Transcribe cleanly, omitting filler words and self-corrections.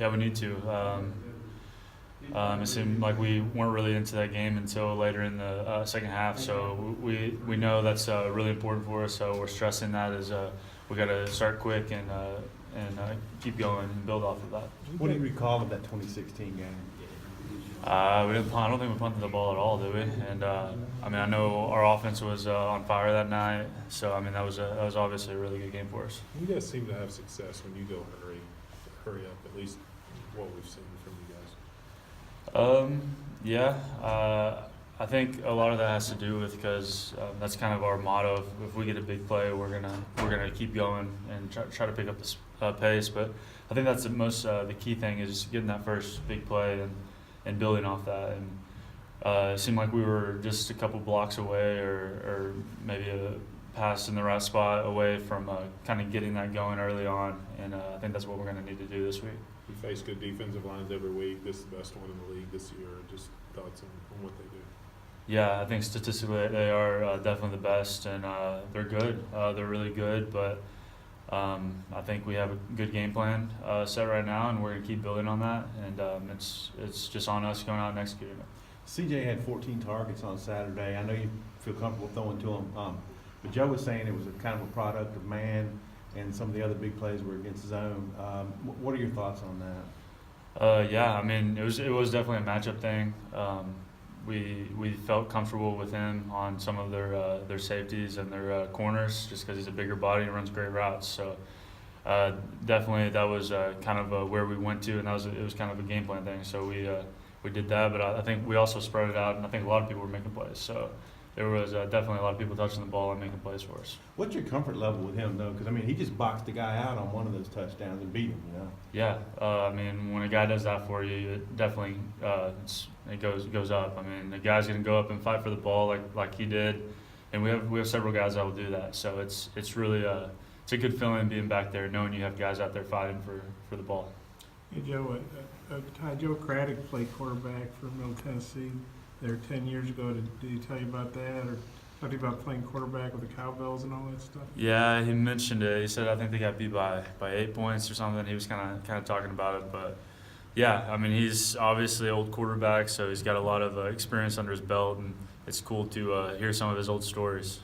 Yeah, we need to. It seemed like we weren't really into that game until later in the second half. So we know that's really important for us. So we're stressing that as we got to start quick and keep going and build off of that. What do you recall of that 2016 game? We didn't punt. I don't think we punted the ball at all, did we? And I mean, I know our offense was on fire that night. So I mean, that was obviously a really good game for us. You guys seem to have success when you go hurry up. At least what we've seen from you guys. Yeah. I think a lot of that has to do with because that's kind of our motto. If we get a big play, we're gonna keep going and try to pick up this pace. But I think that's the key thing is just getting that first big play and building off that. And it seemed like we were just a couple blocks away, or maybe a pass in the right spot away from kind of getting that going early on. And I think that's what we're gonna need to do this week. We face good defensive lines every week. This is the best one in the league this year. Just thoughts on what they do. Yeah, I think statistically they are definitely the best, and they're good. They're really good, but I think we have a good game plan set right now, and we're gonna keep building on that. And it's just on us going out and executing it. CJ had 14 targets on Saturday. I know you feel comfortable throwing to him, but Joe was saying it was a kind of a product of man, and some of the other big plays were against zone. What are your thoughts on that? Yeah, I mean it was definitely a matchup thing. We felt comfortable with him on some of their safeties and their corners just because he's a bigger body and runs great routes. So definitely that was kind of where we went to, and it was kind of a game plan thing. So we did that, but I think we also spread it out, and I think a lot of people were making plays. So there was definitely a lot of people touching the ball and making plays for us. What's your comfort level with him, though? Because, I mean, he just boxed the guy out on one of those touchdowns and beat him, you know? Yeah, I mean, when a guy does that for you, it definitely it goes up. I mean, the guy's going to go up and fight for the ball like he did, and we have several guys that will do that. So it's really it's a good feeling being back there, knowing you have guys out there fighting for the ball. Hey, Joe, Joe Craddock played quarterback for Middle Tennessee there 10 years ago. Did he tell you about that, or talk to you about playing quarterback with the cowbells and all that stuff? Yeah, he mentioned it. He said I think they got beat by 8 points or something. He was kind of talking about it, but yeah, I mean he's obviously an old quarterback, so he's got a lot of experience under his belt, and it's cool to hear some of his old stories.